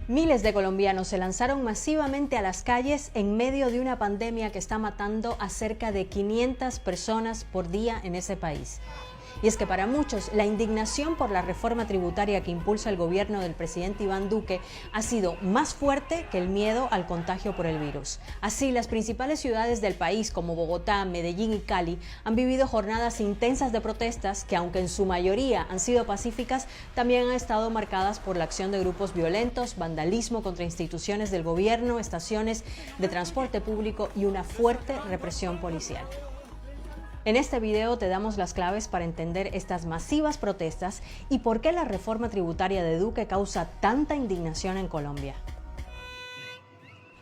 Miles de colombianos se lanzaron masivamente a las calles en medio de una pandemia que está matando a cerca de 500 personas por día en ese país. Y es que para muchos la indignación por la reforma tributaria que impulsa el gobierno del presidente Iván Duque ha sido más fuerte que el miedo al contagio por el virus. Así, las principales ciudades del país como Bogotá, Medellín y Cali han vivido jornadas intensas de protestas que, aunque en su mayoría han sido pacíficas, también han estado marcadas por la acción de grupos violentos, vandalismo contra instituciones del gobierno, estaciones de transporte público y una fuerte represión policial. En este video te damos las claves para entender estas masivas protestas y por qué la reforma tributaria de Duque causa tanta indignación en Colombia.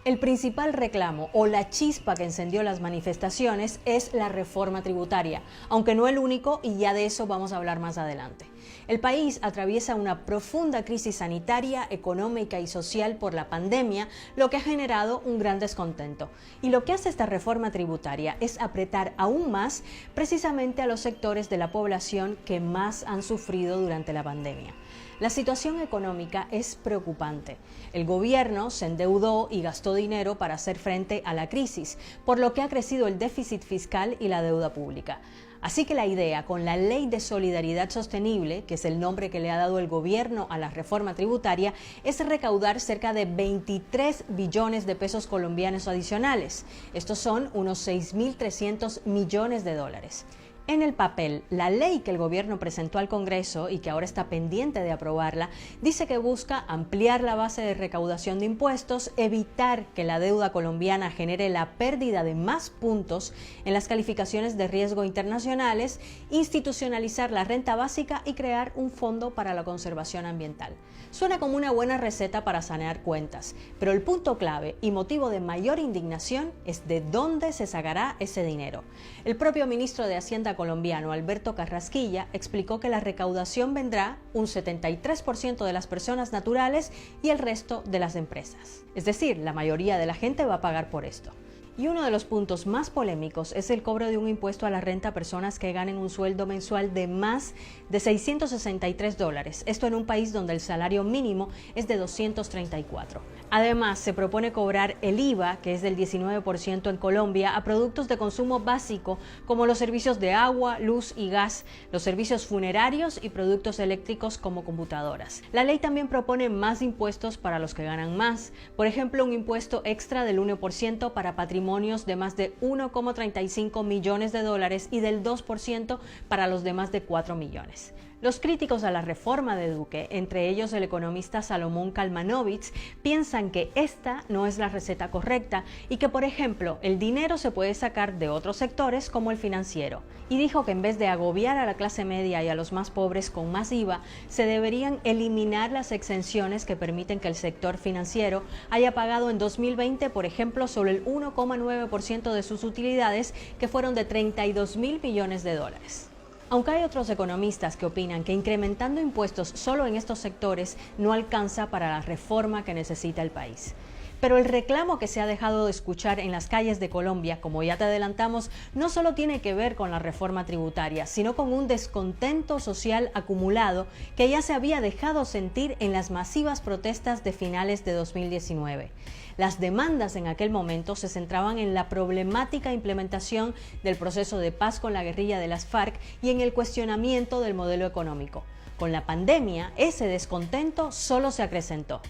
El principal reclamo o la chispa que encendió las manifestaciones es la reforma tributaria, aunque no el único, y ya de eso vamos a hablar más adelante. El país atraviesa una profunda crisis sanitaria, económica y social por la pandemia, lo que ha generado un gran descontento. Y lo que hace esta reforma tributaria es apretar aún más precisamente a los sectores de la población que más han sufrido durante la pandemia. La situación económica es preocupante. El gobierno se endeudó y gastó dinero para hacer frente a la crisis, por lo que ha crecido el déficit fiscal y la deuda pública. Así que la idea con la Ley de Solidaridad Sostenible, que es el nombre que le ha dado el gobierno a la reforma tributaria, es recaudar cerca de 23 billones de pesos colombianos adicionales. Estos son unos 6.300 millones de dólares. En el papel, la ley que el gobierno presentó al Congreso y que ahora está pendiente de aprobarla, dice que busca ampliar la base de recaudación de impuestos, evitar que la deuda colombiana genere la pérdida de más puntos en las calificaciones de riesgo internacionales, institucionalizar la renta básica y crear un fondo para la conservación ambiental. Suena como una buena receta para sanear cuentas, pero el punto clave y motivo de mayor indignación es de dónde se sacará ese dinero. El propio ministro de Hacienda colombiano Alberto Carrasquilla explicó que la recaudación vendrá un 73% de las personas naturales y el resto de las empresas. Es decir, la mayoría de la gente va a pagar por esto. Y uno de los puntos más polémicos es el cobro de un impuesto a la renta a personas que ganen un sueldo mensual de más de $663. Esto en un país donde el salario mínimo es de 234. Además, se propone cobrar el IVA, que es del 19% en Colombia, a productos de consumo básico como los servicios de agua, luz y gas, los servicios funerarios y productos eléctricos como computadoras. La ley también propone más impuestos para los que ganan más. Por ejemplo, un impuesto extra del 1% para patrimonios de más de 1,35 millones de dólares y del 2% para los de más de 4 millones. Los críticos a la reforma de Duque, entre ellos el economista Salomón Kalmanovitz, piensan que esta no es la receta correcta y que, por ejemplo, el dinero se puede sacar de otros sectores como el financiero. Y dijo que en vez de agobiar a la clase media y a los más pobres con más IVA, se deberían eliminar las exenciones que permiten que el sector financiero haya pagado en 2020, por ejemplo, solo el 1,9% de sus utilidades, que fueron de 32.000 millones de dólares. Aunque hay otros economistas que opinan que incrementando impuestos solo en estos sectores no alcanza para la reforma que necesita el país. Pero el reclamo que se ha dejado de escuchar en las calles de Colombia, como ya te adelantamos, no solo tiene que ver con la reforma tributaria, sino con un descontento social acumulado que ya se había dejado sentir en las masivas protestas de finales de 2019. Las demandas en aquel momento se centraban en la problemática implementación del proceso de paz con la guerrilla de las FARC y en el cuestionamiento del modelo económico. Con la pandemia, ese descontento solo se acrecentó.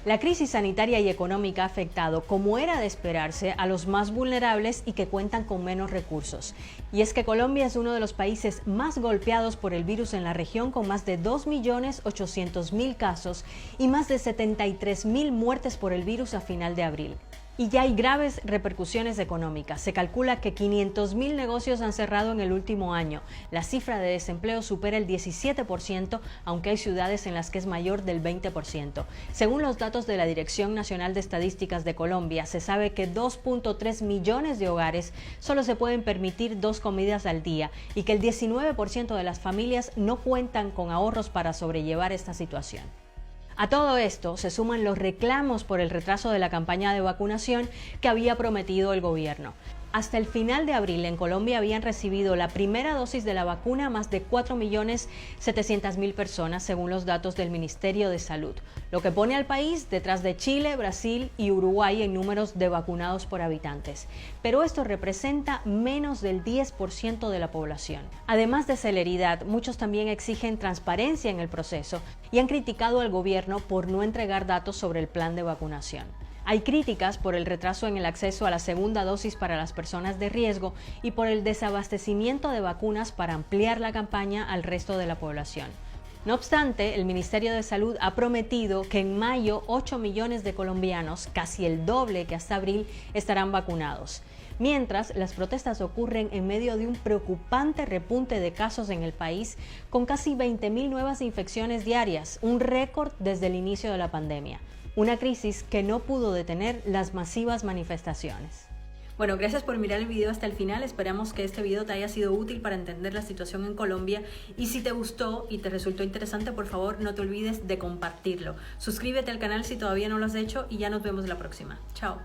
La crisis sanitaria y económica ha afectado, como era de esperarse, a los más vulnerables y que cuentan con menos recursos. Y es que Colombia es uno de los países más golpeados por el virus en la región, con más de 2.800.000 casos y más de 73.000 muertes por el virus a final de abril. Y ya hay graves repercusiones económicas. Se calcula que 500.000 negocios han cerrado en el último año. La cifra de desempleo supera el 17%, aunque hay ciudades en las que es mayor del 20%. Según los datos de la Dirección Nacional de Estadísticas de Colombia, se sabe que 2.3 millones de hogares solo se pueden permitir 2 comidas al día y que el 19% de las familias no cuentan con ahorros para sobrellevar esta situación. A todo esto se suman los reclamos por el retraso de la campaña de vacunación que había prometido el gobierno. Hasta el final de abril en Colombia habían recibido la primera dosis de la vacuna más de 4.700.000 personas, según los datos del Ministerio de Salud, lo que pone al país detrás de Chile, Brasil y Uruguay en números de vacunados por habitantes. Pero esto representa menos del 10% de la población. Además de celeridad, muchos también exigen transparencia en el proceso y han criticado al gobierno por no entregar datos sobre el plan de vacunación. Hay críticas por el retraso en el acceso a la segunda dosis para las personas de riesgo y por el desabastecimiento de vacunas para ampliar la campaña al resto de la población. No obstante, el Ministerio de Salud ha prometido que en mayo 8 millones de colombianos, casi el doble que hasta abril, estarán vacunados. Mientras, las protestas ocurren en medio de un preocupante repunte de casos en el país, con casi 20.000 nuevas infecciones diarias, un récord desde el inicio de la pandemia. Una crisis que no pudo detener las masivas manifestaciones. Bueno, gracias por mirar el video hasta el final. Esperamos que este video te haya sido útil para entender la situación en Colombia. Y si te gustó y te resultó interesante, por favor, no te olvides de compartirlo. Suscríbete al canal si todavía no lo has hecho y ya nos vemos la próxima. Chao.